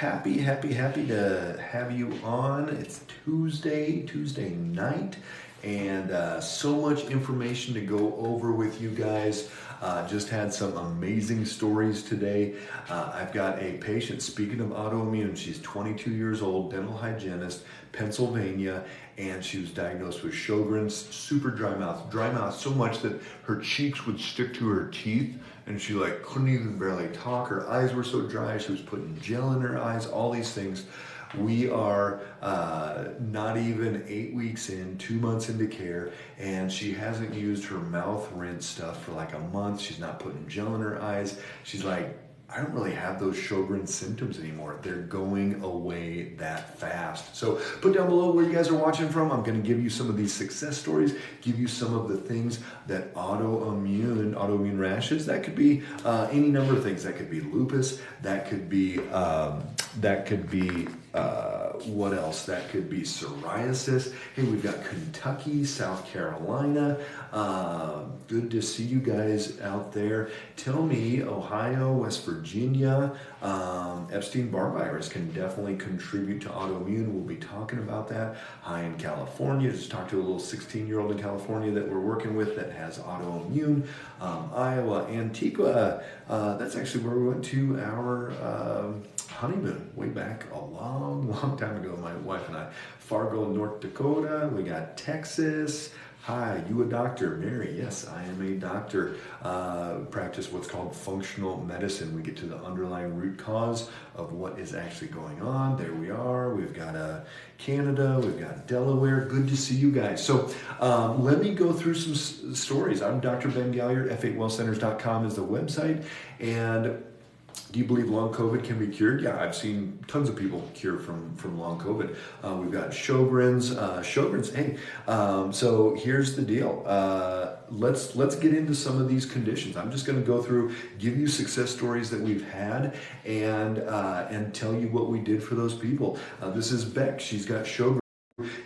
Happy to have you on. It's Tuesday night, and so much information to go over with you guys. Just had some amazing stories today. I've got a patient, speaking of autoimmune, she's 22 years old, dental hygienist, Pennsylvania, and she was diagnosed with Sjogren's, super dry mouth so much that her cheeks would stick to her teeth, and she like couldn't even barely talk. Her eyes were so dry, she was putting gel in her eyes, all these things. We are not even 8 weeks in, 2 months into care, and she hasn't used her mouth rinse stuff for like a month. She's not putting gel in her eyes. She's like, I don't really have those Sjogren's symptoms anymore. They're going away that fast. So put down below where you guys are watching from. I'm going to give you some of these success stories, give you some of the things that autoimmune rashes, that could be any number of things. That could be lupus, that could be what else? That could be psoriasis. Hey, we've got Kentucky, South Carolina. Good to see you guys out there. Tell me, Ohio, West Virginia, Epstein-Barr virus can definitely contribute to autoimmune. We'll be talking about that. Hi in California. Just talked to a little 16-year-old in California that we're working with that has autoimmune. Iowa, Antigua. That's actually where we went to our honeymoon way back a long time ago, my wife and I. Fargo, North Dakota. We got Texas. Hi, you a doctor? Mary, yes, I am a doctor. Practice what's called functional medicine. We get to the underlying root cause of what is actually going on. There we are. We've got Canada. We've got Delaware. Good to see you guys. So let me go through some stories. I'm Dr. Ben Galliard. F8wellcenters.com is the website. And do you believe long COVID can be cured? Yeah, I've seen tons of people cure from long COVID. We've got Sjogren's. Hey, so here's the deal. Let's get into some of these conditions. I'm just going to go through, give you success stories that we've had, and tell you what we did for those people. This is Beck. She's got Sjogren's.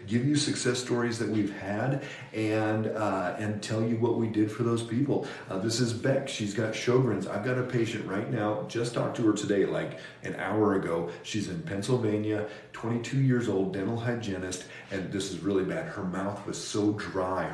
Give you success stories that we've had, and tell you what we did for those people. This is Beck. She's got Sjogren's. I've got a patient right now, just talked to her today, like an hour ago. She's in Pennsylvania, 22 years old, dental hygienist, and this is really bad. Her mouth was so dry.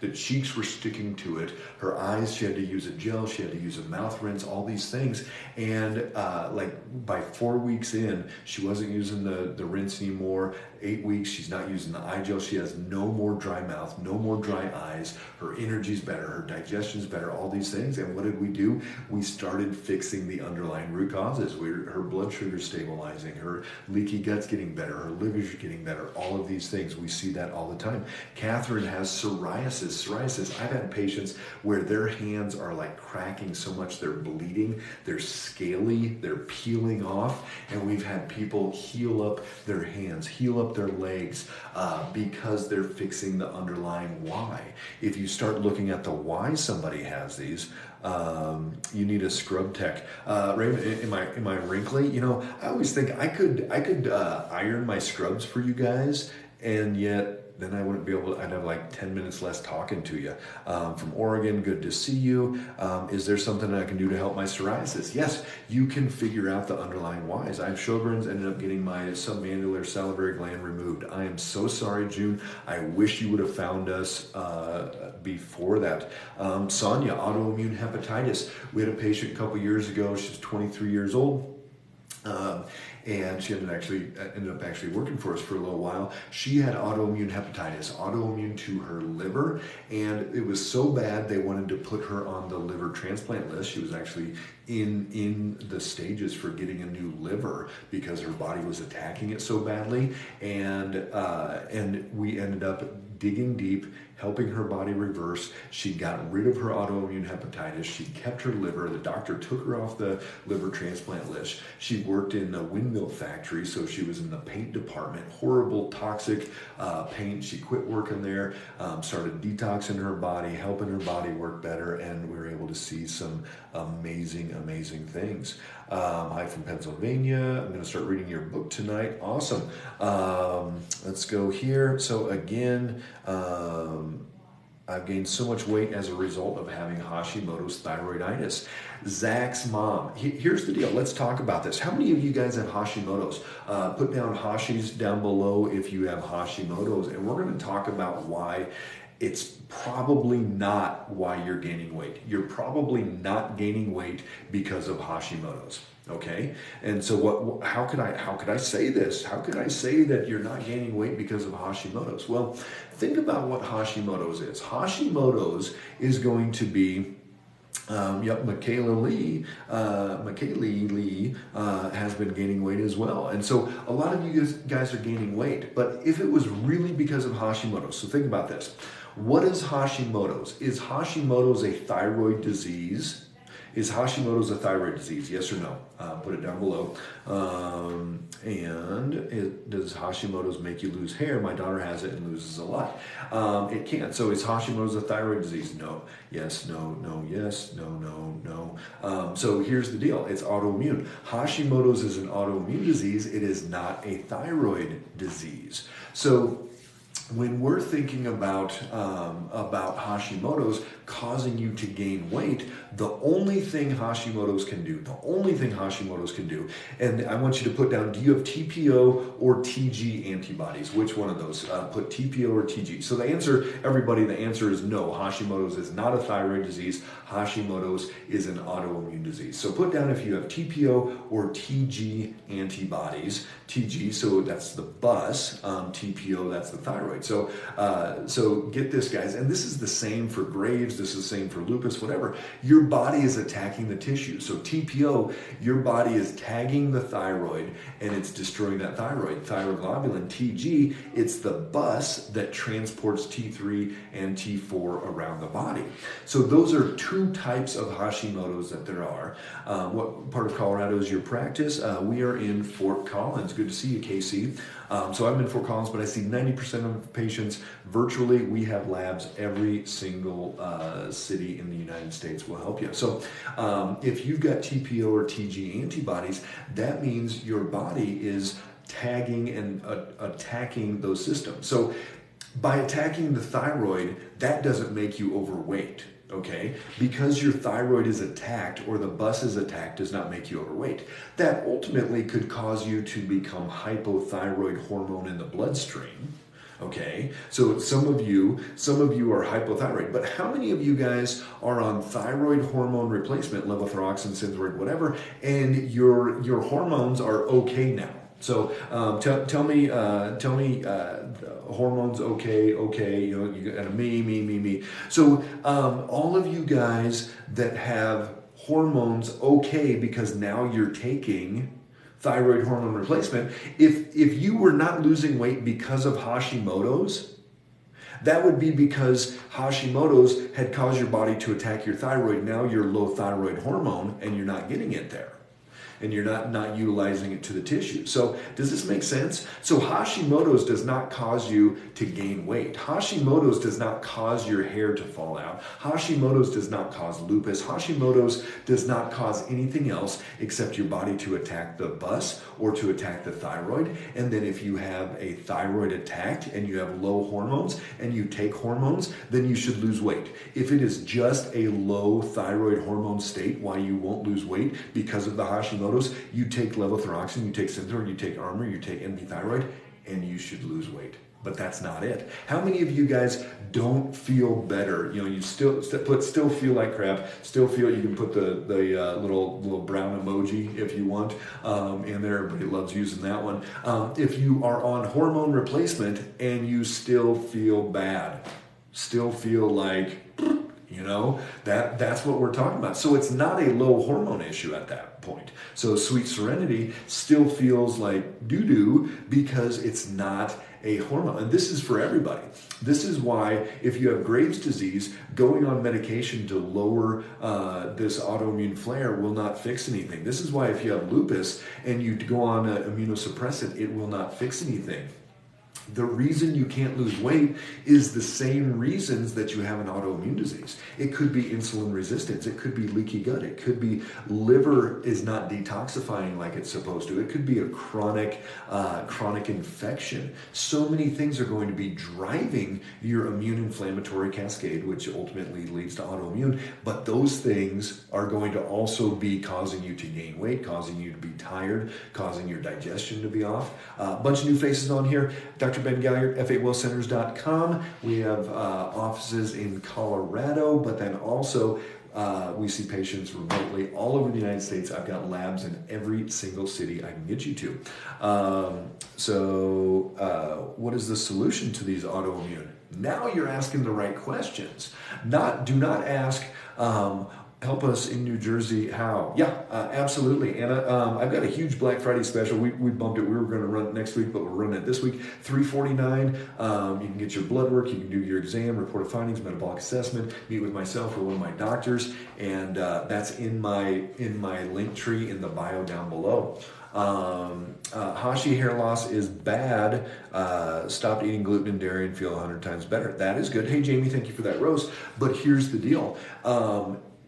The cheeks were sticking to it. Her eyes, she had to use a gel, she had to use a mouth rinse, all these things. And like by 4 weeks in, she wasn't using the rinse anymore. 8 weeks, she's not using the eye gel. She has no more dry mouth, no more dry eyes. Her energy's better, her digestion's better, all these things. And what did we do? We started fixing the underlying root causes. Her blood sugar's stabilizing, her leaky gut's getting better, her liver's getting better, all of these things. We see that all the time. Catherine has psoriasis. I've had patients where their hands are like cracking so much they're bleeding, they're scaly, they're peeling off, and we've had people heal up their hands, heal up their legs, because they're fixing the underlying why. If you start looking at the why somebody has these, you need a scrub tech. Raymond, am I wrinkly? You know, I always think I could iron my scrubs for you guys, and yet then I wouldn't be able to, I'd have like 10 minutes less talking to you. From Oregon, good to see you. Is there something that I can do to help my psoriasis? Yes, you can figure out the underlying whys. I have Sjogren's, ended up getting my submandibular salivary gland removed. I am so sorry, June. I wish you would have found us before that. Sonia, autoimmune hepatitis. We had a patient a couple years ago. She's 23 years old. And she ended up actually working for us for a little while. She had autoimmune hepatitis, autoimmune to her liver, and it was so bad they wanted to put her on the liver transplant list. She was actually in the stages for getting a new liver because her body was attacking it so badly, and we ended up digging deep, helping her body reverse. She got rid of her autoimmune hepatitis. She kept her liver. The doctor took her off the liver transplant list. She worked in a windmill factory, so she was in the paint department. Horrible, toxic paint. She quit working there, started detoxing her body, helping her body work better, and we were able to see some amazing things. Hi from Pennsylvania. I'm going to start reading your book tonight. Awesome. Let's go here. So again, I've gained so much weight as a result of having Hashimoto's thyroiditis. Zach's mom. Here's the deal. Let's talk about this. How many of you guys have Hashimoto's? Put down Hashi's down below if you have Hashimoto's, and we're going to talk about why it's probably not why you're gaining weight. You're probably not gaining weight because of Hashimoto's. Okay, and so how could I say this? How could I say that you're not gaining weight because of Hashimoto's? Well, think about what Hashimoto's is. Hashimoto's is going to be Michaela Lee has been gaining weight as well. And so a lot of you guys are gaining weight, but if it was really because of Hashimoto's, so think about this. What is Hashimoto's? Is Hashimoto's a thyroid disease? Is Hashimoto's a thyroid disease? Yes or no? Put it down below. Does Hashimoto's make you lose hair? My daughter has it and loses a lot. It can. So is Hashimoto's a thyroid disease? No. Yes, no, no, yes, no, no, no. So here's the deal. It's autoimmune. Hashimoto's is an autoimmune disease. It is not a thyroid disease. So when we're thinking about Hashimoto's causing you to gain weight, the only thing Hashimoto's can do, and I want you to put down, do you have TPO or TG antibodies? Which one of those? Put TPO or TG. So the answer, everybody, the answer is no. Hashimoto's is not a thyroid disease. Hashimoto's is an autoimmune disease. So put down if you have TPO or TG antibodies. TG, so that's the bus. TPO, that's the thyroid. So get this, guys, and this is the same for Graves. This is the same for lupus, whatever. Your body is attacking the tissue. So TPO, your body is tagging the thyroid and it's destroying that thyroid. Thyroid globulin, TG, it's the bus that transports T3 and T4 around the body. So those are two types of Hashimoto's that there are. What part of Colorado is your practice? We are in Fort Collins. Good to see you, Casey. So I'm in Fort Collins, but I see 90% of patients virtually. We have labs every single city in the United States will help you. So if you've got TPO or TG antibodies, that means your body is tagging and attacking those systems. So by attacking the thyroid, that doesn't make you overweight. Okay, because your thyroid is attacked or the bus is attacked does not make you overweight. That ultimately could cause you to become hypothyroid hormone in the bloodstream. Okay, so some of you are hypothyroid, but how many of you guys are on thyroid hormone replacement, levothyroxine, Synthroid, whatever, and your hormones are okay now? So tell me, hormones okay, you know, you got a me. So all of you guys that have hormones okay because now you're taking thyroid hormone replacement, if you were not losing weight because of Hashimoto's, that would be because Hashimoto's had caused your body to attack your thyroid. Now you're low thyroid hormone and you're not getting it there. And you're not utilizing it to the tissue. So does this make sense? So Hashimoto's does not cause you to gain weight. Hashimoto's does not cause your hair to fall out. Hashimoto's does not cause lupus. Hashimoto's does not cause anything else except your body to attack the bus or to attack the thyroid. And then if you have a thyroid attacked and you have low hormones and you take hormones, then you should lose weight. If it is just a low thyroid hormone state why you won't lose weight because of the Hashimoto's, you take levothyroxine, you take Synthroid, you take Armour, you take NP thyroid, and you should lose weight. But that's not it. How many of you guys don't feel better? You know, you still feel like crap. Still feel, you can put the little brown emoji if you want in there. Everybody loves using that one. If you are on hormone replacement and you still feel bad, still feel like, you know, that's what we're talking about. So it's not a low hormone issue at that point. So Sweet Serenity still feels like doo-doo because it's not a hormone. And this is for everybody. This is why if you have Graves' disease, going on medication to lower this autoimmune flare will not fix anything. This is why if you have lupus and you go on an immunosuppressant, it will not fix anything. The reason you can't lose weight is the same reasons that you have an autoimmune disease. It could be insulin resistance. It could be leaky gut. It could be liver is not detoxifying like it's supposed to. It could be a chronic infection. So many things are going to be driving your immune inflammatory cascade, which ultimately leads to autoimmune. But those things are going to also be causing you to gain weight, causing you to be tired, causing your digestion to be off. A bunch of new faces on here. Dr. Ben Galliard, f8wellcenters.com. We have offices in Colorado, but then also we see patients remotely all over the United States. I've got labs in every single city I can get you to. What is the solution to these autoimmune? Now you're asking the right questions. Do not ask, help us in New Jersey, how? Yeah, absolutely. Anna, I've got a huge Black Friday special. We bumped it. We were going to run it next week, but we're running it this week. $349. You can get your blood work. You can do your exam, report of findings, metabolic assessment, meet with myself or one of my doctors. And that's in my link tree in the bio down below. Hashi hair loss is bad. Stopped eating gluten and dairy and feel 100 times better. That is good. Hey, Jamie, thank you for that roast. But here's the deal.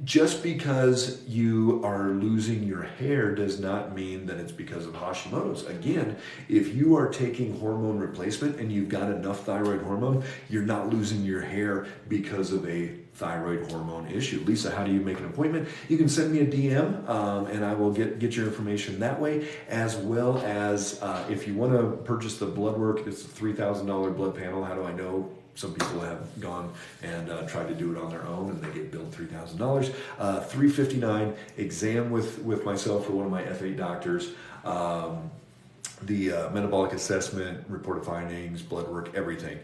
Just because you are losing your hair does not mean that it's because of Hashimoto's. Again, if you are taking hormone replacement and you've got enough thyroid hormone, you're not losing your hair because of a thyroid hormone issue. Lisa, how do you make an appointment? You can send me a DM and I will get your information that way, as well as if you want to purchase the blood work, it's a $3,000 blood panel. How do I know? Some people have gone and tried to do it on their own and they get billed $3,000. $359, exam with myself or one of my F8 doctors. The metabolic assessment, report of findings, blood work, everything.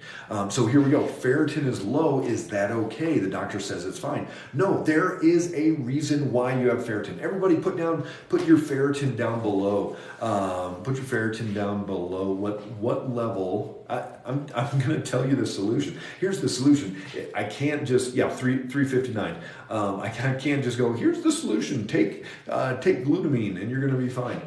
So here we go. Ferritin is low. Is that okay? The doctor says it's fine. No, there is a reason why you have ferritin. Everybody put your ferritin down below. Put your ferritin down below. What level? I'm going to tell you the solution. Here's the solution. I can't just, $359. I can't just go, here's the solution. Take glutamine and you're going to be fine.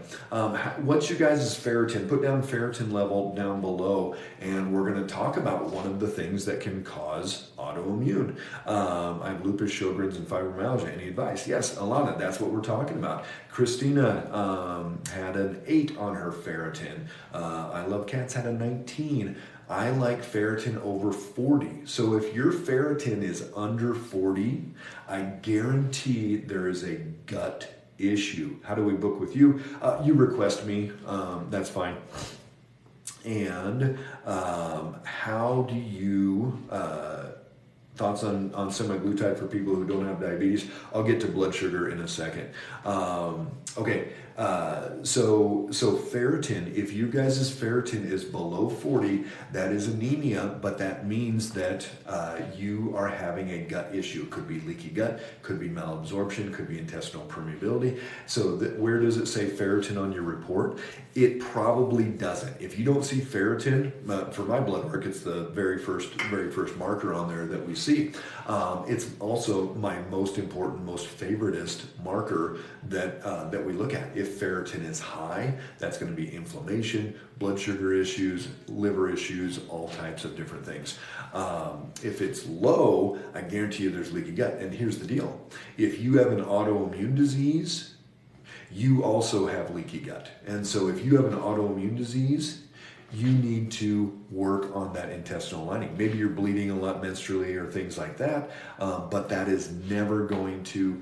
What's your guys' ferritin? Put down ferritin level down below, and we're going to talk about one of the things that can cause autoimmune. I have lupus, Sjogren's, and fibromyalgia. Any advice? Yes, Alana, that's what we're talking about. Christina had an 8 on her ferritin. I Love Cats had a 19. I like ferritin over 40. So if your ferritin is under 40, I guarantee there is a gut issue. How do we book with you? You request me. That's fine. And how do you... thoughts on semaglutide for people who don't have diabetes? I'll get to blood sugar in a second. Okay, so ferritin, if you guys' ferritin is below 40, that is anemia, but that means that you are having a gut issue. It could be leaky gut, could be malabsorption, could be intestinal permeability. So where does it say ferritin on your report? It probably doesn't. If you don't see ferritin, for my blood work, it's the very first marker on there that we see. It's also my most important, most favoritist marker that we look at. If ferritin is high, that's going to be inflammation, blood sugar issues, liver issues, all types of different things. If it's low, I guarantee you there's leaky gut. And here's the deal. If you have an autoimmune disease, you also have leaky gut. And so if you have an autoimmune disease, you need to work on that intestinal lining. Maybe you're bleeding a lot menstrually or things like that, but that is never going to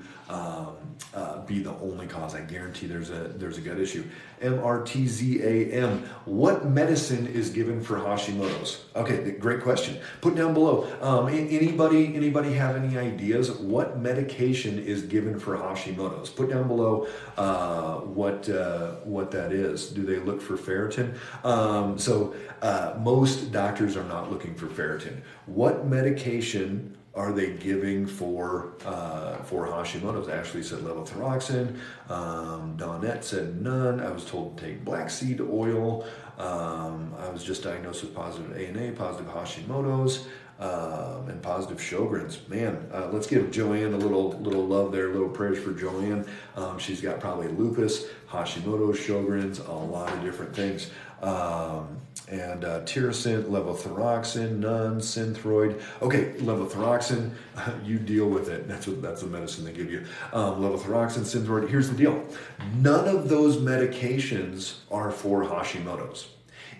be the only cause. I guarantee there's a gut issue. MRTZAM, what medicine is given for Hashimoto's? Okay, great question. Put down below. Anybody have any ideas what medication is given for Hashimoto's? Put down below what that is. Do they look for ferritin? Most doctors are not looking for ferritin. What medication are they giving for Hashimoto's? Ashley said levothyroxine. Donette said none. I was told to take black seed oil. I was just diagnosed with positive ANA, positive Hashimoto's. and positive Sjogren's. Man, let's give Joanne a little love there, little prayers for Joanne. She's got probably lupus, Hashimoto's, Sjogren's, a lot of different things. And tyrosine, levothyroxine, none, synthroid. Okay, levothyroxine, you deal with it. That's the medicine they give you. Levothyroxine, synthroid. Here's the deal. None of those medications are for Hashimoto's.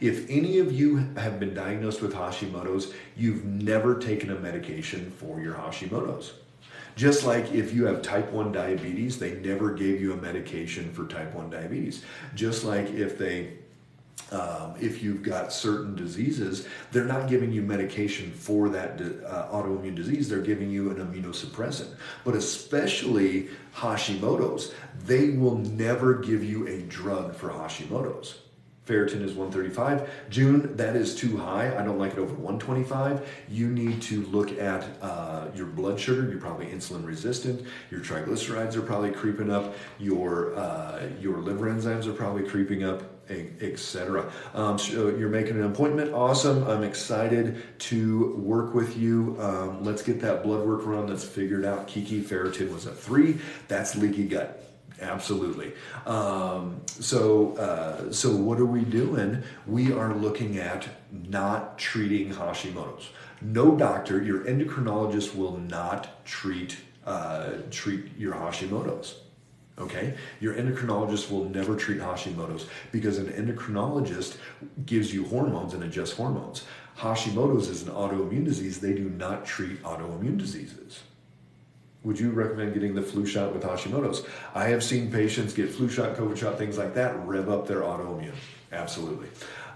If any of you have been diagnosed with Hashimoto's, you've never taken a medication for your Hashimoto's. Just like if you have type 1 diabetes, they never gave you a medication for type 1 diabetes. Just like if you've got certain diseases, they're not giving you medication for that autoimmune disease, they're giving you an immunosuppressant. But especially Hashimoto's, they will never give you a drug for Hashimoto's. Ferritin is 135. June, that is too high. I don't like it over 125. You need to look at your blood sugar. You're probably insulin resistant. Your triglycerides are probably creeping up. Your liver enzymes are probably creeping up, etc. So you're making an appointment. Awesome. I'm excited to work with you. Let's get that blood work run. Let's figure it out. Kiki, ferritin was at 3. That's leaky gut. Absolutely. So what are we doing? We are looking at not treating Hashimoto's. No doctor, your endocrinologist will not treat your Hashimoto's. Okay? Your endocrinologist will never treat Hashimoto's because an endocrinologist gives you hormones and adjusts hormones. Hashimoto's is an autoimmune disease. They do not treat autoimmune diseases. Would you recommend getting the flu shot with Hashimoto's? I have seen patients get flu shot, COVID shot, things like that, rev up their autoimmune. Absolutely.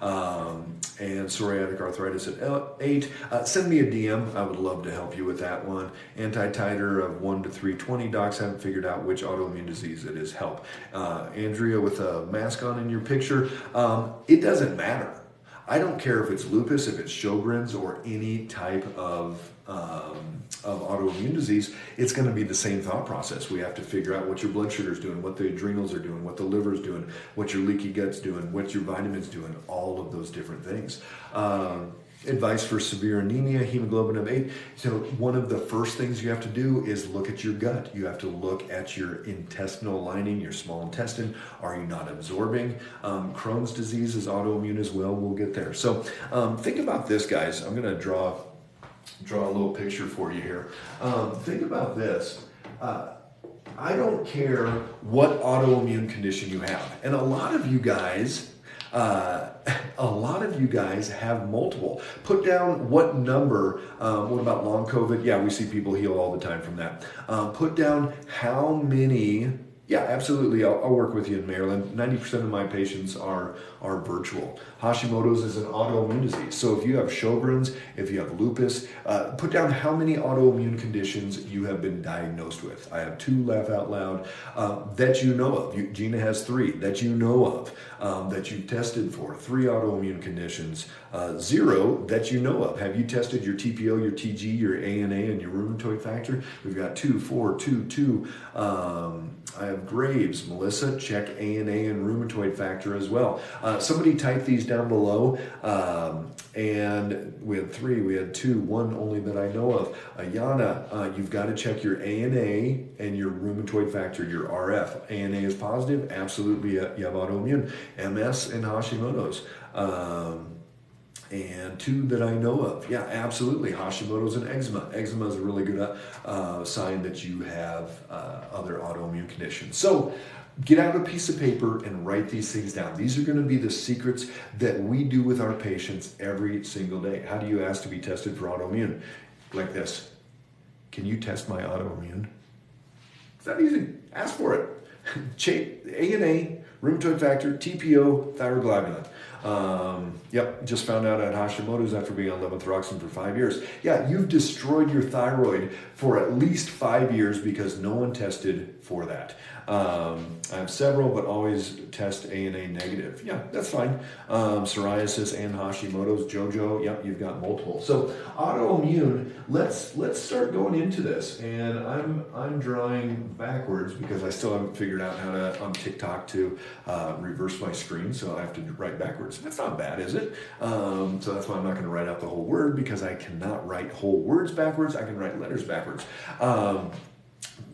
And psoriatic arthritis at 8. Send me a DM. I would love to help you with that one. Anti-titer of 1 to 320. Docs haven't figured out which autoimmune disease it is. Help. Andrea with a mask on in your picture. It doesn't matter. I don't care if it's lupus, if it's Sjogren's, or any type of autoimmune disease. It's going to be the same thought process. We have to figure out what your blood sugar is doing, what the adrenals are doing, what the liver is doing, what your leaky gut's doing, what your vitamins doing, all of those different things. Advice for severe anemia, hemoglobin of 8. So one of the first things you have to do is look at your gut. You have to look at your intestinal lining, your small intestine. Are you not absorbing? Crohn's disease is autoimmune as well. We'll get there. So think about this, guys. I'm going to draw a little picture for you here. Think about this. I don't care what autoimmune condition you have. And a lot of you guys have multiple. Put down what number. What about long COVID? Yeah, we see people heal all the time from that. Put down how many. Yeah, absolutely. I'll work with you in Maryland. 90% of my patients are virtual. Hashimoto's is an autoimmune disease. So if you have Sjogren's, if you have lupus, put down how many autoimmune conditions you have been diagnosed with. I have 2, laugh out loud, that you know of. Gina has 3 that you know of, that you've tested for. 3 autoimmune conditions. 0 that you know of. Have you tested your TPO, your TG, your ANA, and your rheumatoid factor? We've got 2, 4, 2, 2. I have Graves. Melissa, check ANA and rheumatoid factor as well. Somebody type these down below. And we had 3, we had 2, 1 only that I know of. Ayana, you've got to check your ANA and your rheumatoid factor, your RF. ANA is positive. Absolutely, you have autoimmune. MS and Hashimoto's. And 2 that I know of. Yeah, absolutely. Hashimoto's and eczema. Eczema is a really good sign that you have other autoimmune conditions. So get out a piece of paper and write these things down. These are going to be the secrets that we do with our patients every single day. How do you ask to be tested for autoimmune? Like this. Can you test my autoimmune? It's not easy. Ask for it. ANA, rheumatoid factor, TPO, thyroglobulin. Yep, just found out I had Hashimoto's after being on levothyroxine for 5 years. Yeah, you've destroyed your thyroid for at least 5 years because no one tested for that. I have several, but always test ANA negative. Yeah, that's fine. Psoriasis and Hashimoto's, JoJo. Yep, you've got multiple. So autoimmune. Let's start going into this, and I'm drawing backwards because I still haven't figured out how to on TikTok to reverse my screen, so I have to write backwards. That's not bad, is it? So that's why I'm not going to write out the whole word, because I cannot write whole words backwards. I can write letters backwards.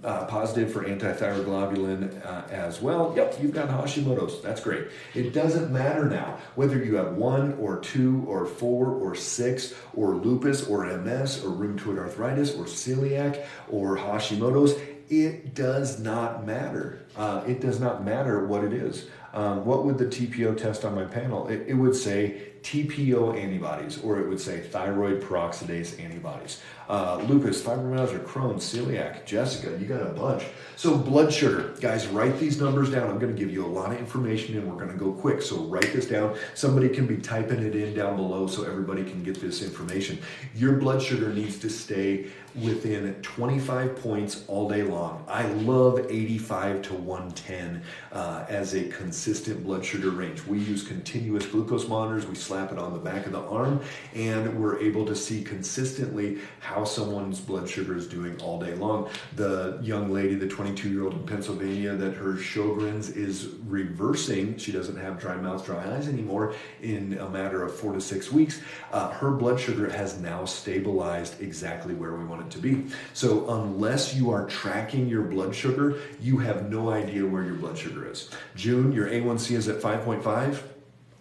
Positive for antithyroglobulin as well. Yep, you've got Hashimoto's. That's great. It doesn't matter now whether you have 1 or 2 or 4 or 6 or lupus or MS or rheumatoid arthritis or celiac or Hashimoto's. It does not matter. It does not matter what it is. What would the TPO test on my panel? It would say TPO antibodies, or it would say thyroid peroxidase antibodies. Lupus, fibromyalgia, Crohn's, celiac, Jessica, you got a bunch. So blood sugar, guys, write these numbers down. I'm going to give you a lot of information and we're going to go quick. So write this down. Somebody can be typing it in down below so everybody can get this information. Your blood sugar needs to stay within 25 points all day long. I love 85 to 110 as a consistent blood sugar range. We use continuous glucose monitors. We slap it on the back of the arm and we're able to see consistently how someone's blood sugar is doing all day long. The young lady, the 22-year-old in Pennsylvania, that her Sjogren's is reversing. She doesn't have dry mouth, dry eyes anymore in a matter of 4 to 6 weeks. Her blood sugar has now stabilized exactly where we want it to be. So unless you are tracking your blood sugar, you have no idea where your blood sugar is. June, your A1C is at 5.5.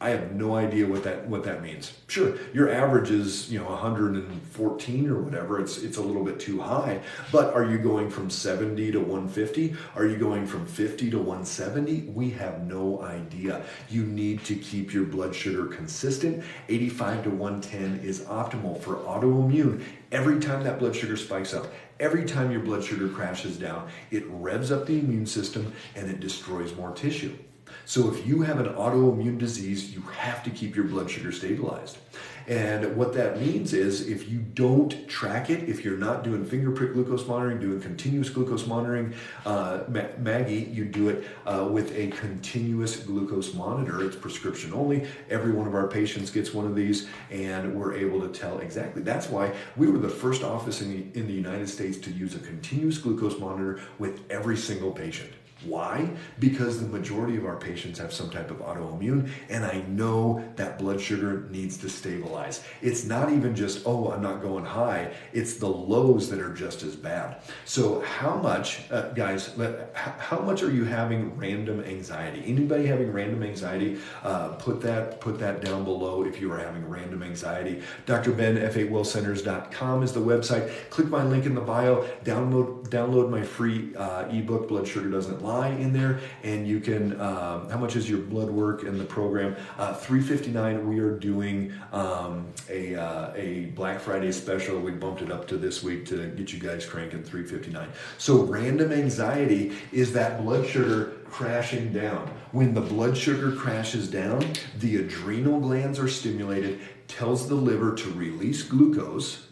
I have no idea what that means. Sure, your average is 114 or whatever. It's a little bit too high. But are you going from 70 to 150? Are you going from 50 to 170? We have no idea. You need to keep your blood sugar consistent. 85 to 110 is optimal for autoimmune. Every time that blood sugar spikes up, every time your blood sugar crashes down, it revs up the immune system and it destroys more tissue. So if you have an autoimmune disease, you have to keep your blood sugar stabilized. And what that means is if you don't track it, if you're not doing finger prick glucose monitoring, doing continuous glucose monitoring, Maggie, you do it with a continuous glucose monitor. It's prescription only. Every one of our patients gets one of these and we're able to tell exactly. That's why we were the first office in the United States to use a continuous glucose monitor with every single patient. Why? Because the majority of our patients have some type of autoimmune, and I know that blood sugar needs to stabilize. It's not even just, oh, I'm not going high. It's the lows that are just as bad. So how much, guys, how much are you having random anxiety? Anybody having random anxiety? Put that down below if you are having random anxiety. Dr. Ben, F8wellcenters.com is the website. Click my link in the bio. Download my free ebook, Blood Sugar Doesn't Lie, in there, and you can, how much is your blood work in the program? $359. We are doing a Black Friday special. We bumped it up to this week to get you guys cranking. $359. So random anxiety is that blood sugar crashing down. When the blood sugar crashes down, the adrenal glands are stimulated, tells the liver to release glucose.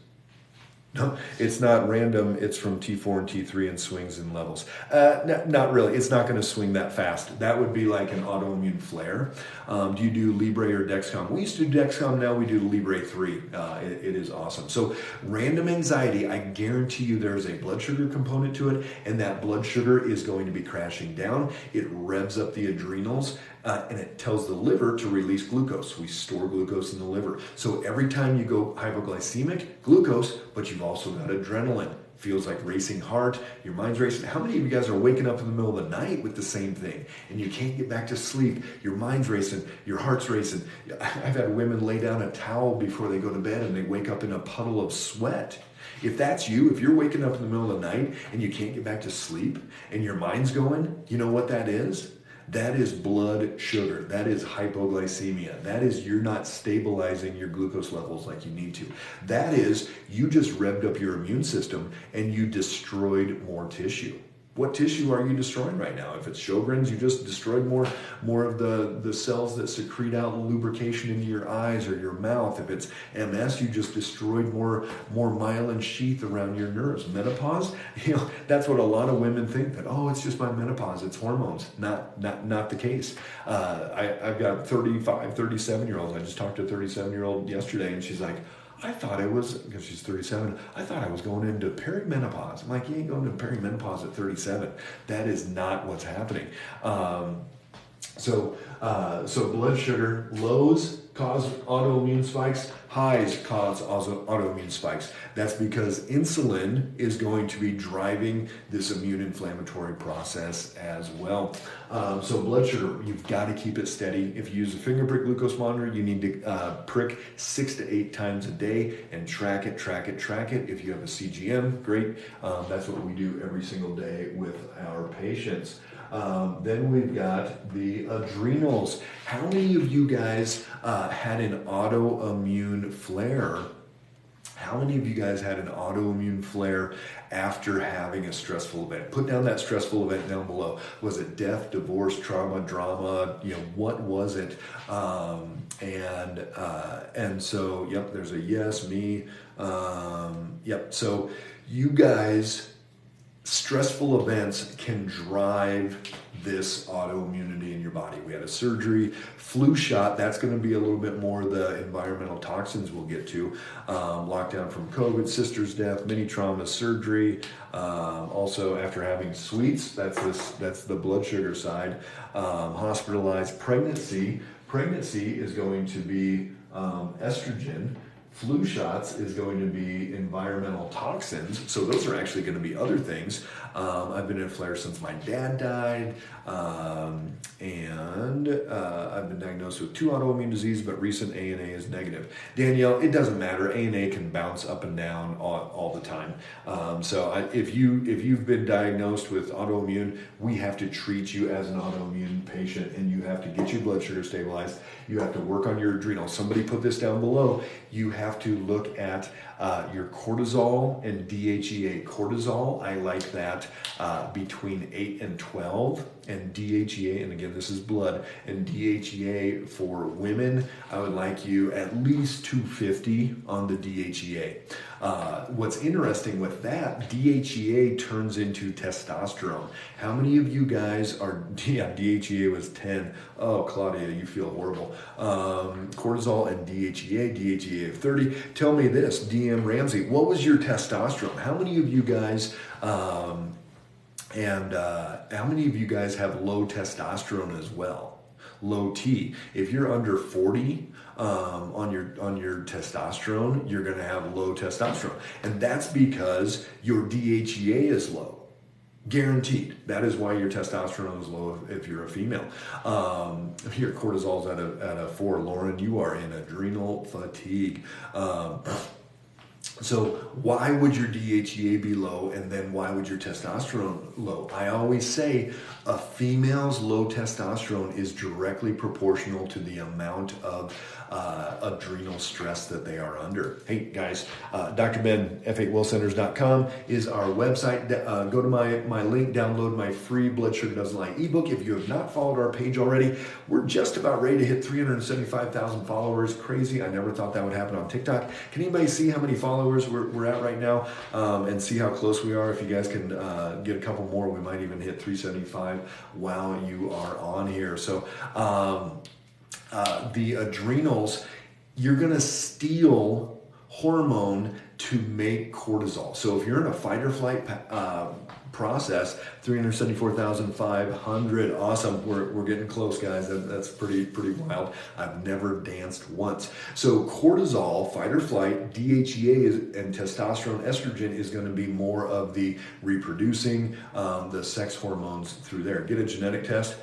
No, it's not random. It's from T4 and T3 and swings in levels. Not really. It's not going to swing that fast. That would be like an autoimmune flare. Do you do Libre or Dexcom? We used to do Dexcom. Now we do Libre 3. It is awesome. So random anxiety, I guarantee you there's a blood sugar component to it, and that blood sugar is going to be crashing down. It revs up the adrenals. And it tells the liver to release glucose. We store glucose in the liver. So every time you go hypoglycemic, glucose, but you've also got adrenaline. Feels like racing heart, your mind's racing. How many of you guys are waking up in the middle of the night with the same thing and you can't get back to sleep? Your mind's racing, your heart's racing. I've had women lay down a towel before they go to bed and they wake up in a puddle of sweat. If that's you, if you're waking up in the middle of the night and you can't get back to sleep and your mind's going, you know what that is? That is blood sugar. That is hypoglycemia. That is you're not stabilizing your glucose levels like you need to. That is you just revved up your immune system and you destroyed more tissue. what tissue are you destroying right now? If it's Sjogren's, you just destroyed more of the cells that secrete out lubrication into your eyes or your mouth. If it's MS, you just destroyed more myelin sheath around your nerves. Menopause, that's what a lot of women think, that, oh, it's just my menopause, it's hormones. Not the case. I've got 35, 37-year-olds. I just talked to a 37-year-old yesterday, and she's like, I thought it was, because she's 37, I thought I was going into perimenopause. I'm like, you ain't going into perimenopause at 37. That is not what's happening. So blood sugar lows cause autoimmune spikes, highs cause autoimmune spikes. That's because insulin is going to be driving this immune inflammatory process as well. So blood sugar, you've got to keep it steady. If you use a finger prick glucose monitor, you need to prick 6 to 8 times a day and track it. If you have a CGM, great. That's what we do every single day with our patients. Then we've got the adrenals. How many of you guys had an autoimmune flare? How many of you guys had an autoimmune flare after having a stressful event? Put down that stressful event down below. Was it death, divorce, trauma, drama? What was it? And so, yep, there's a yes, me. Yep, so you guys, stressful events can drive this autoimmunity in your body. We had a surgery, flu shot, that's going to be a little bit more the environmental toxins we'll get to. Lockdown from COVID, sister's death, mini trauma, surgery. Also after having sweets, that's the blood sugar side. Hospitalized, pregnancy is going to be estrogen. Flu shots is going to be environmental toxins. So those are actually going to be other things. I've been in flare since my dad died. And I've been diagnosed with 2 autoimmune diseases, but recent ANA is negative. Danielle, it doesn't matter. ANA can bounce up and down all the time. If you've been diagnosed with autoimmune, we have to treat you as an autoimmune patient, and you have to get your blood sugar stabilized. You have to work on your adrenals. Somebody put this down below. You have to look at your cortisol and DHEA. Cortisol, I like that between 8 and 12, and DHEA, and again, this is blood, and DHEA for women, I would like you at least 250 on the DHEA. What's interesting with that, DHEA turns into testosterone. How many of you guys are, DHEA was 10. Oh, Claudia, you feel horrible. Cortisol and DHEA of 30. Tell me this, DM Ramsey, what was your testosterone? How many of you guys, how many of you guys have low testosterone as well? Low T. If you're under 40 on your testosterone, you're going to have low testosterone, and that's because your DHEA is low. Guaranteed. That is why your testosterone is low if you're a female. Your cortisol's at a 4. Lauren, you are in adrenal fatigue. So why would your DHEA be low, and then why would your testosterone low? I always say a female's low testosterone is directly proportional to the amount of adrenal stress that they are under. Hey guys, Dr. Ben, F8WellCenters.com is our website. Go to my link, download my free Blood Sugar Doesn't Lie ebook. If you have not followed our page already, we're just about ready to hit 375,000 followers. Crazy. I never thought that would happen on TikTok. Can anybody see how many followers we're at right now, and see how close we are? If you guys can get a couple more, we might even hit 375 while you are on here. So the adrenals, you're going to steal hormone to make cortisol. So if you're in a fight or flight process, 374,500, awesome. We're getting close, guys. That's pretty wild. I've never danced once. So cortisol, fight or flight, DHEA and testosterone, estrogen is going to be more of the reproducing, the sex hormones through there. Get a genetic test.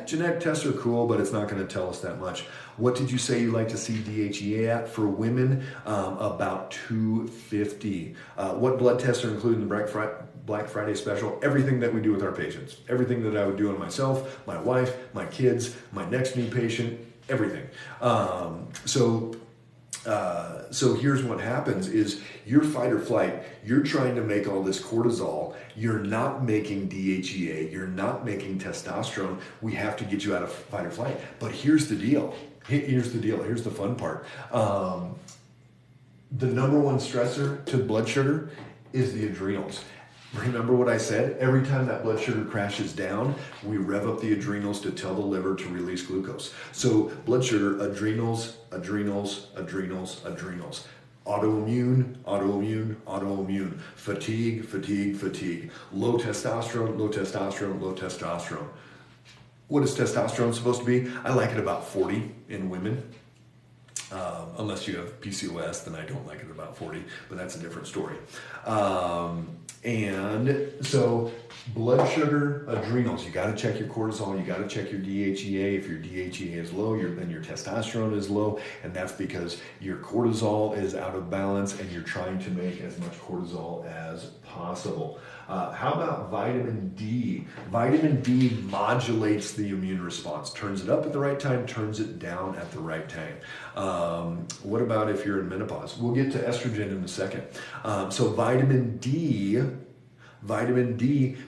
Genetic tests are cool, but it's not going to tell us that much. What did you say you like to see DHEA at? For women, about 250. What blood tests are included in the Black Friday special? Everything that we do with our patients. Everything that I would do on myself, my wife, my kids, my next knee patient, everything. So So here's what happens is your fight or flight, you're trying to make all this cortisol, you're not making DHEA, you're not making testosterone. We have to get you out of fight or flight. But here's the deal. Here's the fun part. The number one stressor to blood sugar is the adrenals. Remember what I said? Every time that blood sugar crashes down, we rev up the adrenals to tell the liver to release glucose. So blood sugar, adrenals, adrenals, adrenals, adrenals. Autoimmune, autoimmune, autoimmune. Fatigue, fatigue, fatigue. Low testosterone, low testosterone, low testosterone. What is testosterone supposed to be? I like it about 40 in women. Unless you have PCOS, then I don't like it about 40, but that's a different story. And so blood sugar, adrenals, you got to check your cortisol, you got to check your DHEA. If your DHEA is low, then your testosterone is low, and that's because your cortisol is out of balance and you're trying to make as much cortisol as possible. How about vitamin D? Vitamin D modulates the immune response, turns it up at the right time, turns it down at the right time. What about if you're in menopause? We'll get to estrogen in a second. So vitamin D,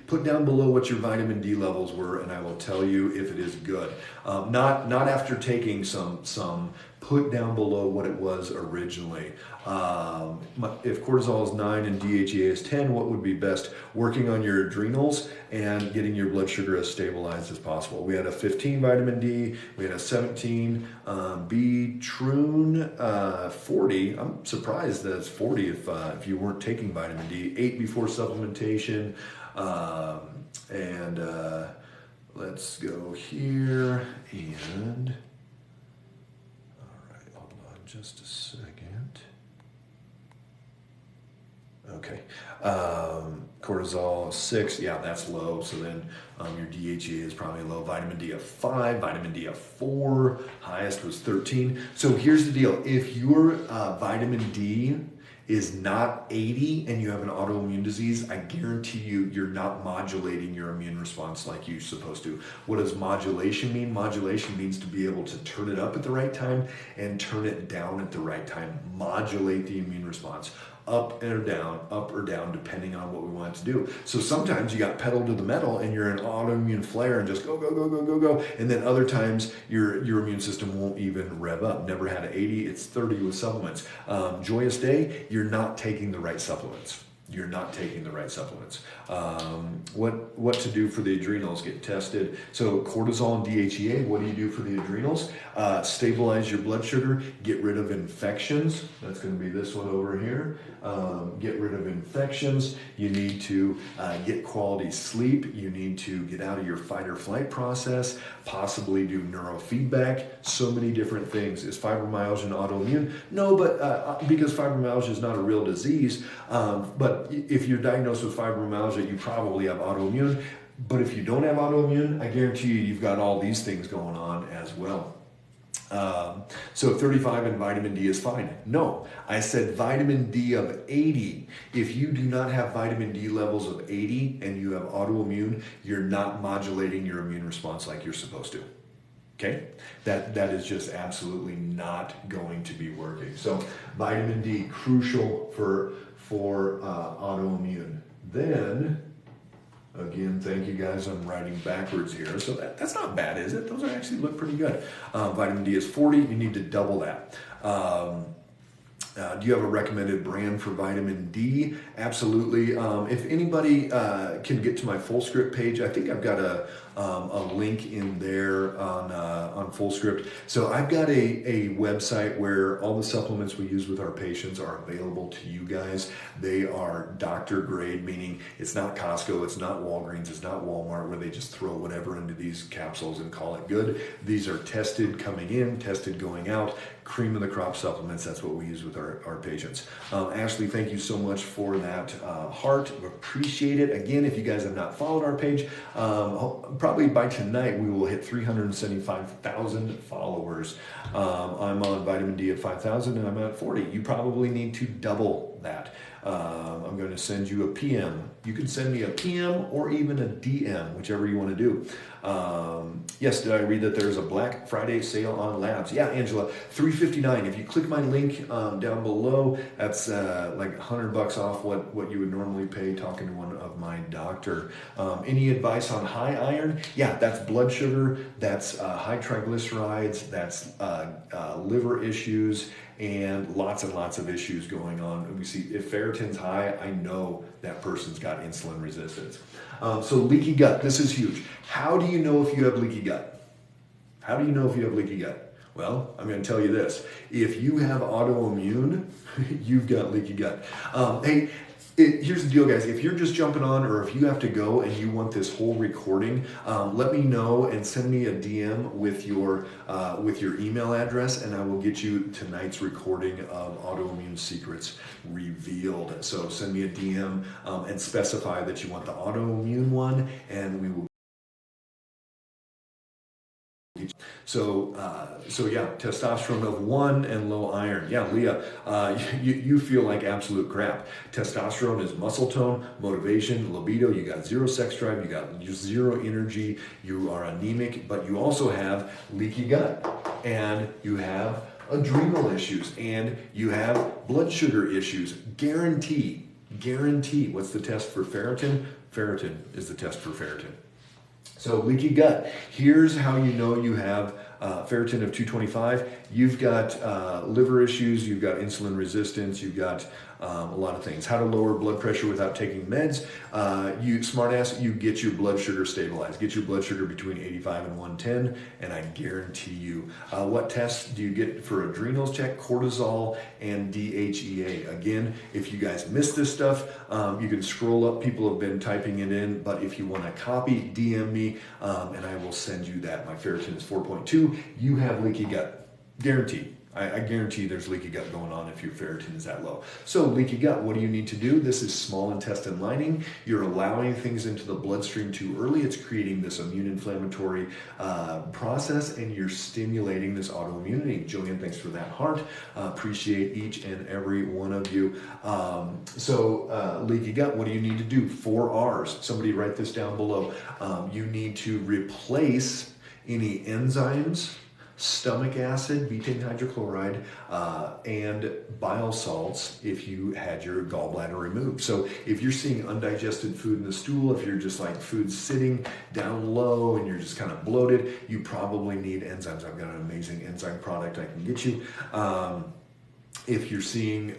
put down below what your vitamin D levels were, and I will tell you if it is good. Not after taking some, put down below what it was originally. If cortisol is 9 and DHEA is 10, what would be best? Working on your adrenals and getting your blood sugar as stabilized as possible. We had a 15 vitamin D, we had a 17 B Trune 40. I'm surprised that it's 40 if you weren't taking vitamin D. 8 before supplementation, and let's go here and. Just a second. Okay. Cortisol 6, yeah, that's low. So then your DHEA is probably low. Vitamin D of 5, vitamin D of 4, highest was 13. So here's the deal. If your vitamin D is not 80 and you have an autoimmune disease, I guarantee you're not modulating your immune response like you're supposed to. What does modulation mean? Modulation means to be able to turn it up at the right time and turn it down at the right time. Modulate the immune response. Up or down, depending on what we want to do. So sometimes you got pedal to the metal and you're in autoimmune flare and just go, go, go, go, go, go. And then other times your immune system won't even rev up. Never had an 80, it's 30 with supplements. Joyous day, you're not taking the right supplements. You're not taking the right supplements. What to do for the adrenals? Get tested. So cortisol and DHEA, what do you do for the adrenals? Stabilize your blood sugar, get rid of infections. That's going to be this one over here. Get rid of infections. You need to get quality sleep. You need to get out of your fight or flight process, possibly do neurofeedback, so many different things. Is fibromyalgia an autoimmune? No, but because fibromyalgia is not a real disease, but if you're diagnosed with fibromyalgia, you probably have autoimmune. But if you don't have autoimmune, I guarantee you've got all these things going on as well. So 35 in vitamin D is fine. No, I said vitamin D of 80. If you do not have vitamin D levels of 80 and you have autoimmune, you're not modulating your immune response like you're supposed to. Okay, that is just absolutely not going to be working. So vitamin D, crucial for autoimmune. Then, again, thank you guys, I'm writing backwards here. So that's not bad, is it? Those actually look pretty good. Vitamin D is 40, you need to double that. Do you have a recommended brand for vitamin D? Absolutely. If anybody can get to my FullScript page, I think I've got a link in there on FullScript. So I've got a website where all the supplements we use with our patients are available to you guys. They are doctor grade, meaning it's not Costco, it's not Walgreens, it's not Walmart, where they just throw whatever into these capsules and call it good. These are tested coming in, tested going out, cream of the crop supplements. That's what we use with our patients. Ashley, thank you so much for that heart. Appreciate it. Again, if you guys have not followed our page, probably by tonight we will hit 375,000 followers. I'm on vitamin D at 5,000 and I'm at 40. You probably need to double that. I'm going to send you a PM. You can send me a PM or even a DM, whichever you want to do. Yes, did I read that there's a Black Friday sale on labs? Yeah, Angela, $359. If you click my link down below, that's like $100 off what you would normally pay talking to one of my doctor. Any advice on high iron? Yeah, that's blood sugar, that's high triglycerides, that's liver issues, and lots of issues going on. We see if ferritin's high, I know that person's got insulin resistance. So leaky gut, this is huge. How do you know if you have leaky gut? How do you know if you have leaky gut? Well, I'm going to tell you this. If you have autoimmune, you've got leaky gut. Hey, here's the deal, guys. If you're just jumping on, or if you have to go and you want this whole recording, let me know and send me a DM with your email address, and I will get you tonight's recording of Autoimmune Secrets Revealed. So send me a DM and specify that you want the autoimmune one, and we will. So yeah, testosterone of 1 and low iron. Yeah, Leah, you feel like absolute crap. Testosterone is muscle tone, motivation, libido. You got zero sex drive. You got zero energy. You are anemic, but you also have leaky gut, and you have adrenal issues, and you have blood sugar issues. Guarantee. What's the test for ferritin? Ferritin is the test for ferritin. So leaky gut, here's how you know you have ferritin of 225. You've got liver issues, you've got insulin resistance, you've got a lot of things. How to lower blood pressure without taking meds. You smartass, you get your blood sugar stabilized. Get your blood sugar between 85 and 110, and I guarantee you. What tests do you get for adrenals? Check cortisol and DHEA. Again, if you guys missed this stuff, you can scroll up. People have been typing it in, but if you want a copy, DM me, and I will send you that. My ferritin is 4.2. You have leaky gut. Guaranteed. I guarantee there's leaky gut going on if your ferritin is that low. So leaky gut, what do you need to do? This is small intestine lining. You're allowing things into the bloodstream too early. It's creating this immune inflammatory process, and you're stimulating this autoimmunity. Jillian, thanks for that heart. Appreciate each and every one of you. Leaky gut, what do you need to do? 4 R's. Somebody write this down below. You need to replace any enzymes, stomach acid, betaine hydrochloride, and bile salts if you had your gallbladder removed. So if you're seeing undigested food in the stool, if you're just like food sitting down low and you're just kind of bloated, you probably need enzymes. I've got an amazing enzyme product I can get you. If you're seeing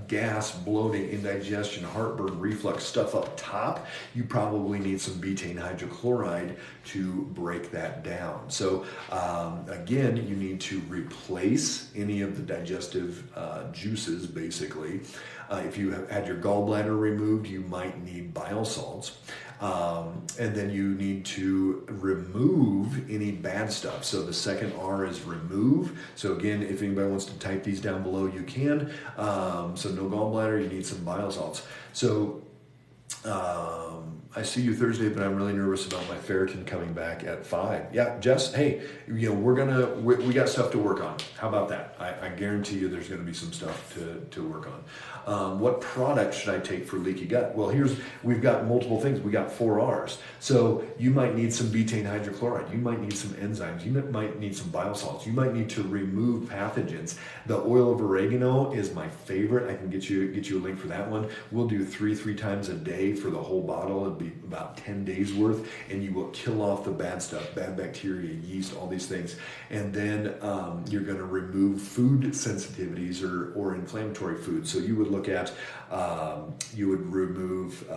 gas, bloating, indigestion, heartburn, reflux, stuff up top, you probably need some betaine hydrochloride to break that down. So again, you need to replace any of the digestive juices, basically. If you have had your gallbladder removed, you might need bile salts. And then you need to remove any bad stuff. So the second R is remove. So again, if anybody wants to type these down below, you can. So no gallbladder, you need some bile salts. So I see you Thursday, but I'm really nervous about my ferritin coming back at 5. Yeah, Jess, hey, we got stuff to work on. How about that? I guarantee you there's going to be some stuff to work on. What product should I take for leaky gut? Well, we've got multiple things. We got 4 R's. So you might need some betaine hydrochloride. You might need some enzymes. You might need some bile salts. You might need to remove pathogens. The oil of oregano is my favorite. I can get you a link for that one. We'll do three times a day for the whole bottle. It'd be about 10 days worth, and you will kill off the bad stuff, bad bacteria, yeast, all these things. And then you're going to remove food sensitivities or inflammatory foods. So you would look at, you would remove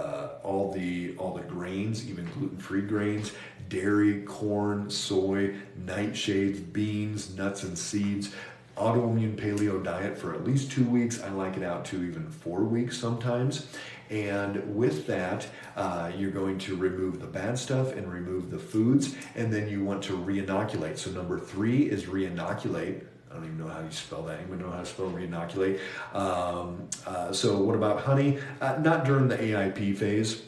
all the grains, even gluten-free grains, dairy, corn, soy, nightshades, beans, nuts, and seeds. Autoimmune paleo diet for at least 2 weeks. I like it out to even 4 weeks sometimes. And with that, you're going to remove the bad stuff and remove the foods, and then you want to re-inoculate. So number 3 is re-inoculate. I don't even know how you spell that. Anyone know how to spell re-inoculate? So what about honey? Not during the AIP phase.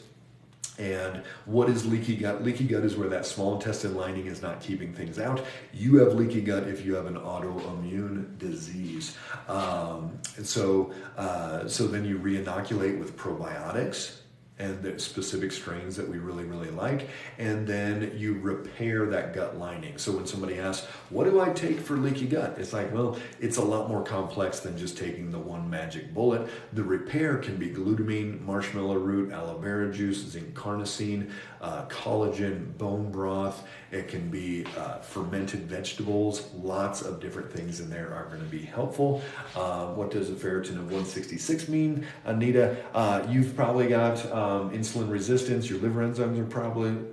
And what is leaky gut? Leaky gut is where that small intestine lining is not keeping things out. You have leaky gut if you have an autoimmune disease. So then you re-inoculate with probiotics and the specific strains that we really, really like. And then you repair that gut lining. So when somebody asks, what do I take for leaky gut? It's like, well, it's a lot more complex than just taking the one magic bullet. The repair can be glutamine, marshmallow root, aloe vera juice, zinc carnosine, collagen, bone broth. It can be fermented vegetables. Lots of different things in there are going to be helpful. What does a ferritin of 166 mean? Anita, you've probably got insulin resistance. Your liver enzymes are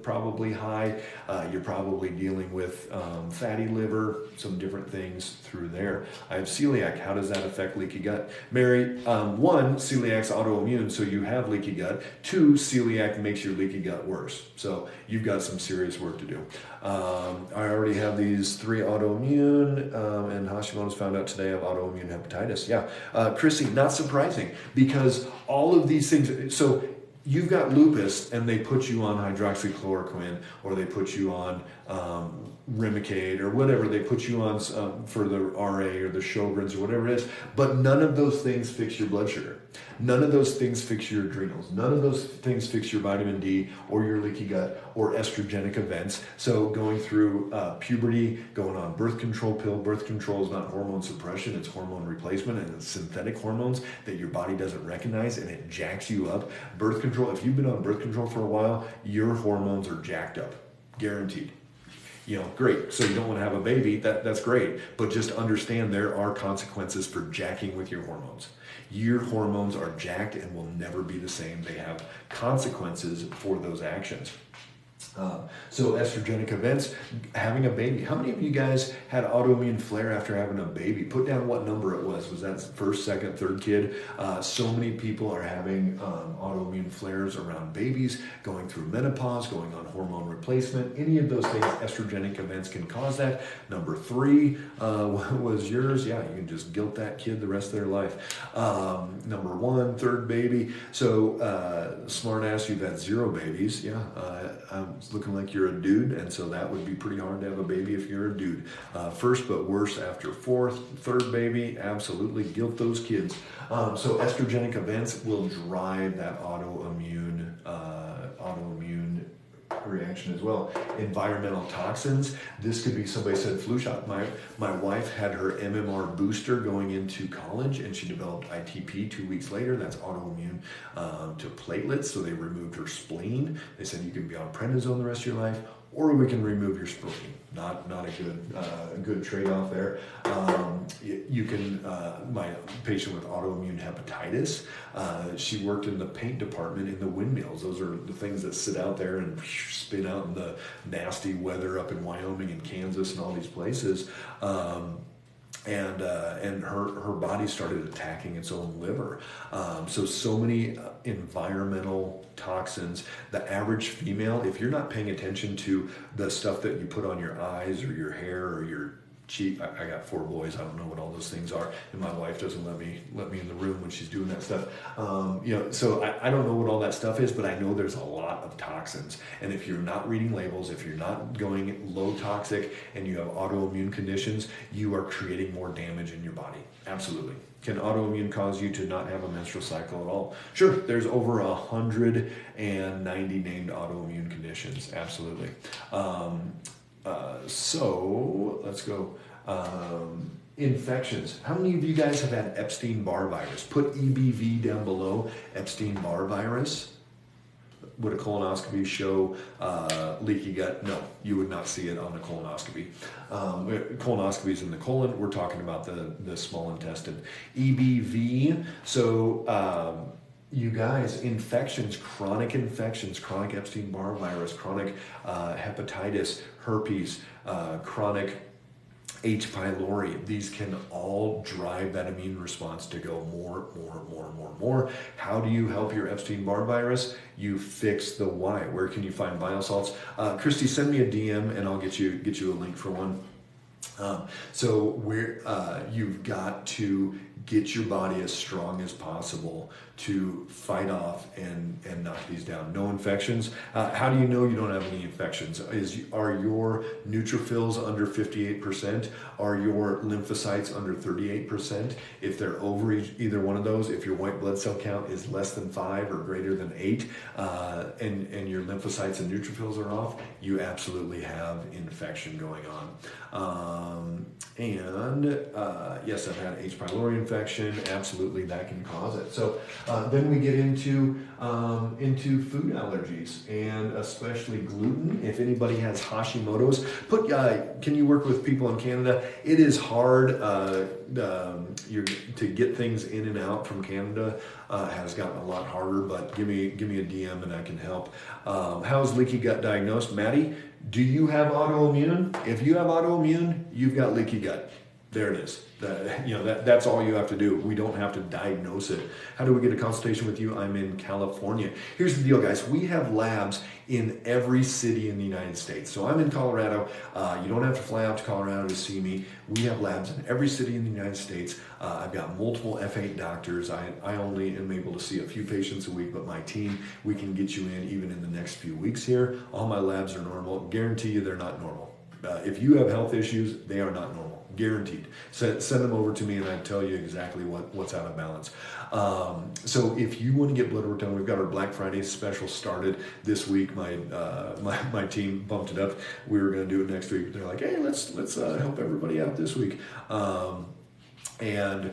probably high. You're probably dealing with fatty liver, some different things through there. I have celiac. How does that affect leaky gut? Mary, one, celiac's autoimmune, so you have leaky gut. Two, celiac makes your leaky gut worse. So you've got some serious work to do. I already have these 3 autoimmune, and Hashimoto's found out today I have autoimmune hepatitis. Yeah. Chrissy, not surprising, because all of these things, so you've got lupus and they put you on hydroxychloroquine, or they put you on Remicade, or whatever they put you on for the RA or the Sjogren's or whatever it is, but none of those things fix your blood sugar. None of those things fix your adrenals. None of those things fix your vitamin D or your leaky gut or estrogenic events. So going through puberty, going on birth control pill. Birth control is not hormone suppression, it's hormone replacement, and it's synthetic hormones that your body doesn't recognize, and it jacks you up. Birth control, if you've been on birth control for a while, your hormones are jacked up, guaranteed. Great. So you don't want to have a baby, that's great. But just understand there are consequences for jacking with your hormones. Your hormones are jacked and will never be the same. They have consequences for those actions. So estrogenic events, having a baby. How many of you guys had autoimmune flare after having a baby? Put down what number it was. Was that first, second, third kid? So many people are having autoimmune flares around babies, going through menopause, going on hormone replacement. Any of those things, estrogenic events can cause that. Number 3 was yours. Yeah, you can just guilt that kid the rest of their life. Number 1, third baby. So smart ass, you've had 0 babies. Yeah, it's looking like you're a dude, and so that would be pretty hard to have a baby if you're a dude. First but worse after 4th, 3rd baby, absolutely guilt those kids. So estrogenic events will drive that autoimmune reaction as well. Environmental toxins. This could be, somebody said flu shot. My wife had her MMR booster going into college, and she developed ITP 2 weeks later. That's autoimmune to platelets. So they removed her spleen. They said you can be on prednisone the rest of your life, or we can remove your spleen. Not a good trade-off there. You can, my patient with autoimmune hepatitis, she worked in the paint department in the windmills. Those are the things that sit out there and spin out in the nasty weather up in Wyoming and Kansas and all these places. And her body started attacking its own liver. So many environmental toxins. The average female, if you're not paying attention to the stuff that you put on your eyes or your hair or your cheek, I got 4 boys, I don't know what all those things are, and my wife doesn't let me in the room when she's doing that stuff. So I don't know what all that stuff is, but I know there's a lot of toxins. And if you're not reading labels, if you're not going low toxic, and you have autoimmune conditions, you are creating more damage in your body. Absolutely. Can autoimmune cause you to not have a menstrual cycle at all? Sure, there's over 190 named autoimmune conditions. Absolutely. So let's go. Infections. How many of you guys have had Epstein-Barr virus? Put EBV down below. Epstein-Barr virus. Would a colonoscopy show leaky gut? No, you would not see it on a colonoscopy. Colonoscopy is in the colon. We're talking about the small intestine. EBV. So you guys, infections, chronic Epstein-Barr virus, chronic hepatitis, herpes, chronic H. pylori. These can all drive that immune response to go more. How do you help your Epstein-Barr virus? You fix the why. Where can you find biosalts? Christy, send me a DM and I'll get you a link for one. So you've got to get your body as strong as possible to fight off and knock these down. No infections. How do you know you don't have any infections? Are your neutrophils under 58%? Are your lymphocytes under 38%? If they're over either one of those, if your white blood cell count is less than 5 or greater than 8, and your lymphocytes and neutrophils are off, you absolutely have infection going on. Yes, I've had H. pylori infection. Absolutely, that can cause it. So then we get into food allergies, and especially gluten. If anybody has Hashimoto's, can you work with people in Canada? It is hard to get things in and out from Canada. Has gotten a lot harder, but give me a DM and I can help. How's leaky gut diagnosed? Maddie, do you have autoimmune? If you have autoimmune, you've got leaky gut. There it is. That's all you have to do. We don't have to diagnose it. How do we get a consultation with you? I'm in California. Here's the deal, guys. We have labs in every city in the United States. So I'm in Colorado. You don't have to fly out to Colorado to see me. We have labs in every city in the United States. I've got multiple F8 doctors. I only am able to see a few patients a week, but my team, we can get you in even in the next few weeks here. All my labs are normal. Guarantee you they're not normal. If you have health issues, they are not normal. Guaranteed. Send them over to me and I tell you exactly what's out of balance. So if you want to get blood work done, we've got our Black Friday special started this week. My team bumped it up. We were going to do it next week, but they're like, hey, let's help everybody out this week. And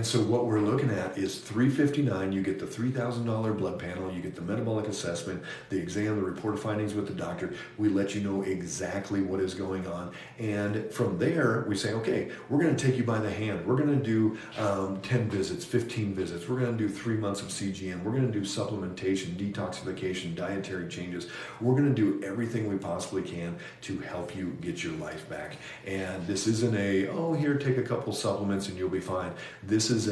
so what we're looking at is $359. You get the $3,000 blood panel, you get the metabolic assessment, the exam, the report of findings with the doctor. We let you know exactly what is going on. And from there, we say, okay, we're going to take you by the hand. We're going to do 10 visits, 15 visits. We're going to do 3 months of CGM. We're going to do supplementation, detoxification, dietary changes. We're going to do everything we possibly can to help you get your life back. And this isn't here, take a couple supplements and you'll be fine. This is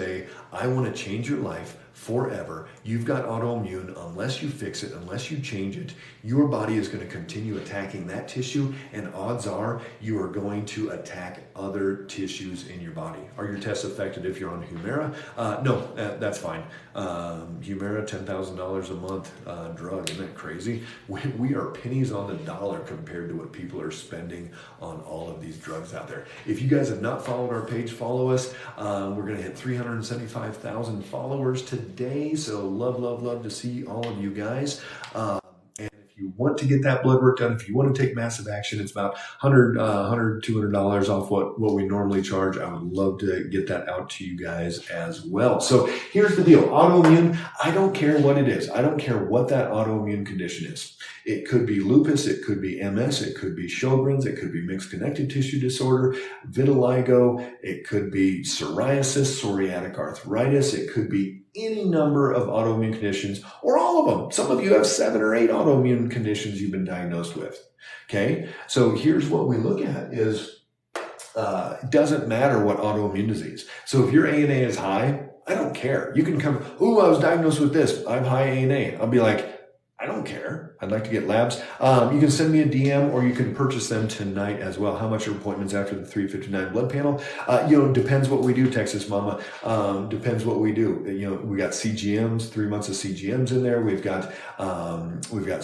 I want to change your life forever. You've got autoimmune. Unless you fix it, unless you change it, your body is going to continue attacking that tissue, and odds are you are going to attack other tissues in your body. Are your tests affected if you're on Humira? No, that's fine. Humira, $10,000 a month drug. Isn't that crazy? We are pennies on the dollar compared to what people are spending on all of these drugs out there. If you guys have not followed our page, follow us. We're going to hit 375,000 followers today. So love to see all of you guys. And if you want to get that blood work done, if you want to take massive action, it's about $200 off what we normally charge. I would love to get that out to you guys as well. So here's the deal. Autoimmune, I don't care what it is. I don't care what that autoimmune condition is. It could be lupus, it could be MS, it could be Sjogren's, it could be mixed connective tissue disorder, vitiligo, it could be psoriasis, psoriatic arthritis, it could be any number of autoimmune conditions, or all of them. Some of you have 7 or 8 autoimmune conditions you've been diagnosed with. Okay, so here's what we look at is it doesn't matter what autoimmune disease. So if your ANA is high, I don't care. You can come, I was diagnosed with this. I'm high ANA. I'll be like, I don't care. I'd like to get labs. You can send me a DM or you can purchase them tonight as well. How much are appointments after the 359 blood panel? Depends what we do, Texas Mama. Depends what we do. We got CGMs, 3 months of CGMs in there. We've got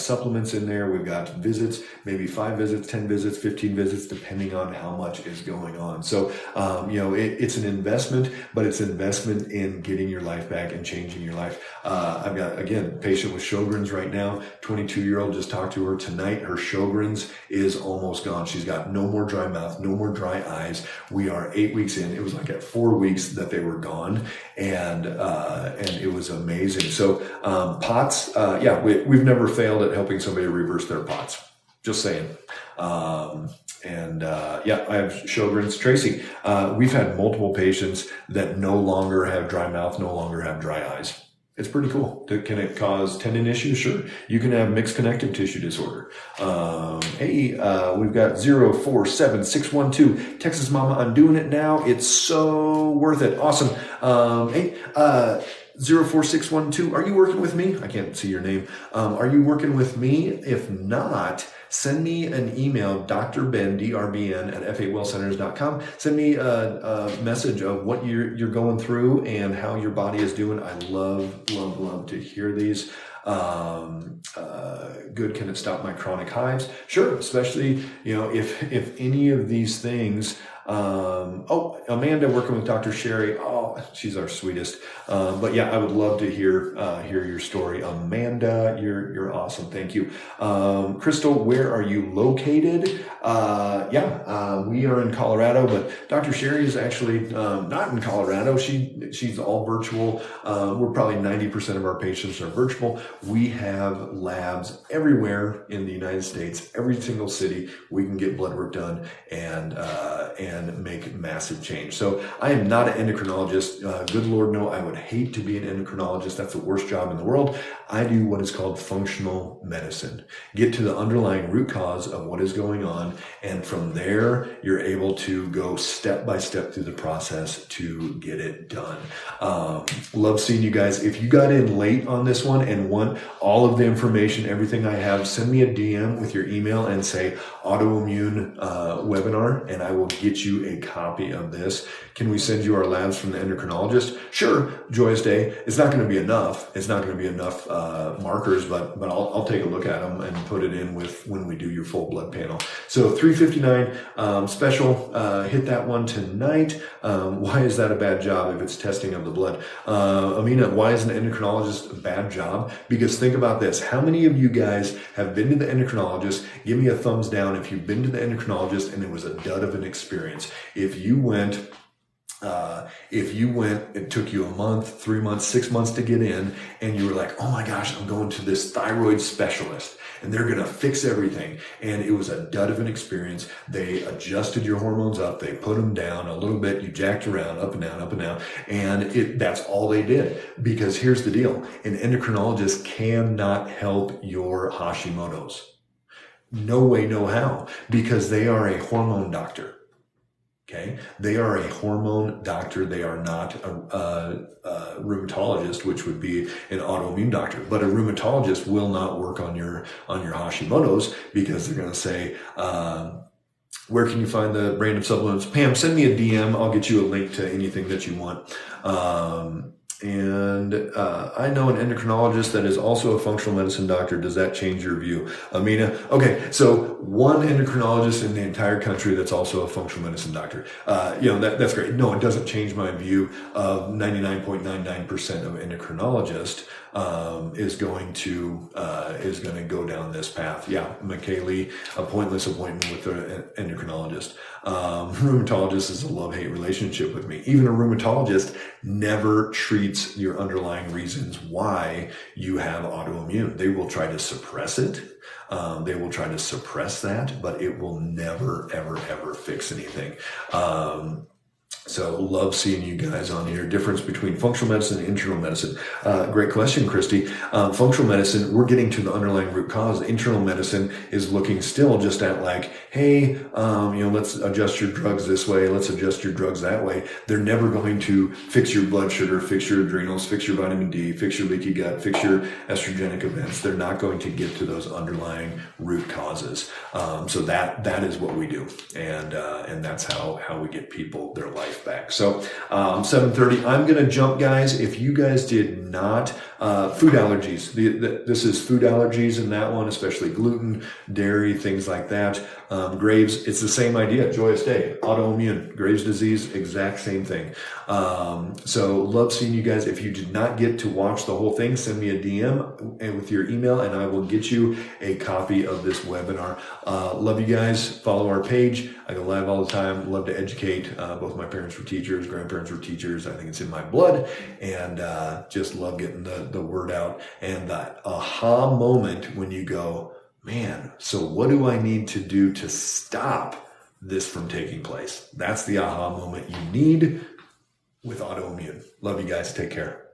supplements in there. We've got visits, maybe 5 visits, 10 visits, 15 visits, depending on how much is going on. So, it's an investment, but it's an investment in getting your life back and changing your life. I've got, again, a patient with Sjogren's right now, 22-year-old, just talked to her tonight. Her Sjogren's is almost gone. She's got no more dry mouth, no more dry eyes. We are 8 weeks in. It was like at 4 weeks that they were gone, and it was amazing. So POTS, we've never failed at helping somebody reverse their POTS. Just saying. I have Sjogren's. Tracy, we've had multiple patients that no longer have dry mouth, no longer have dry eyes. It's pretty cool. Can it cause tendon issues? Sure. You can have mixed connective tissue disorder. We've got 047612. Texas Mama, I'm doing it now. It's so worth it. Awesome. 04612. Are you working with me? I can't see your name. Are you working with me? If not, send me an email, drben, DRBN, at f8wellcenters.com. Send me a message of what you're going through and how your body is doing. I love to hear these. Good. Can it stop my chronic hives? Sure. Especially, if any of these things, Amanda working with Dr. Sherry. Oh, she's our sweetest. But yeah, I would love to hear your story. Amanda, you're awesome. Thank you. Crystal, where are you located? We are in Colorado, but Dr. Sherry is actually not in Colorado. She's all virtual. We're probably 90% of our patients are virtual. We have labs everywhere in the United States, every single city. We can get blood work done and make massive change. So I am not an endocrinologist. Good Lord, no, I would hate to be an endocrinologist. That's the worst job in the world. I do what is called functional medicine. Get to the underlying root cause of what is going on. And from there, you're able to go step by step through the process to get it done. Love seeing you guys. If you got in late on this one and want all of the information, everything I have, send me a DM with your email and say autoimmune webinar, and I will get you a copy of this. Can we send you our labs from the endocrinologist? Sure, joyous day. It's not going to be enough. It's not going to be enough markers, but I'll take a look at them and put it in with when we do your full blood panel. So $359 special. Hit that one tonight. Why is that a bad job if it's testing of the blood? Amina, why is an endocrinologist a bad job? Because think about this. How many of you guys have been to the endocrinologist? Give me a thumbs down if you've been to the endocrinologist and it was a dud of an experience. If you went, it took you a month, 3 months, 6 months to get in, and you were like, oh my gosh, I'm going to this thyroid specialist and they're going to fix everything. And it was a dud of an experience. They adjusted your hormones up. They put them down a little bit. You jacked around up and down, up and down. And that's all they did. Because here's the deal. An endocrinologist cannot help your Hashimoto's. No way, no how, because they are a hormone doctor. Okay. They are a hormone doctor. They are not a rheumatologist, which would be an autoimmune doctor. But a rheumatologist will not work on your Hashimoto's because they're going to say, where can you find the brand of supplements? Pam, send me a DM. I'll get you a link to anything that you want. I know an endocrinologist that is also a functional medicine doctor. Does that change your view? Amina? Okay, so one endocrinologist in the entire country that's also a functional medicine doctor. That's great. No, it doesn't change my view of 99.99% of endocrinologists is going to go down this path. Yeah, McKaylee, a pointless appointment with an endocrinologist. Rheumatologist is a love-hate relationship with me. Even a rheumatologist never treats your underlying reasons why you have autoimmune. They will try to suppress it. They will try to suppress that, but it will never, ever, ever fix anything. So love seeing you guys on here. Difference between functional medicine and internal medicine. Great question, Christy. Functional medicine, we're getting to the underlying root cause. Internal medicine is looking still just at like, hey, let's adjust your drugs this way. Let's adjust your drugs that way. They're never going to fix your blood sugar, fix your adrenals, fix your vitamin D, fix your leaky gut, fix your estrogenic events. They're not going to get to those underlying root causes. So that is what we do. And that's how we get people their life back. So 7:30, I'm going to jump, guys. If you guys did not, food allergies, this is food allergies in that one, especially gluten, dairy, things like that. Graves, it's the same idea. Joyous day, autoimmune, Graves disease, exact same thing. So love seeing you guys. If you did not get to watch the whole thing, send me a DM and with your email and I will get you a copy of this webinar. Love you guys. Follow our page. I go live all the time. Love to educate. Both my parents were teachers, grandparents were teachers. I think it's in my blood, and just love getting the word out. And that aha moment when you go, man, so what do I need to do to stop this from taking place? That's the aha moment you need with autoimmune. Love you guys. Take care.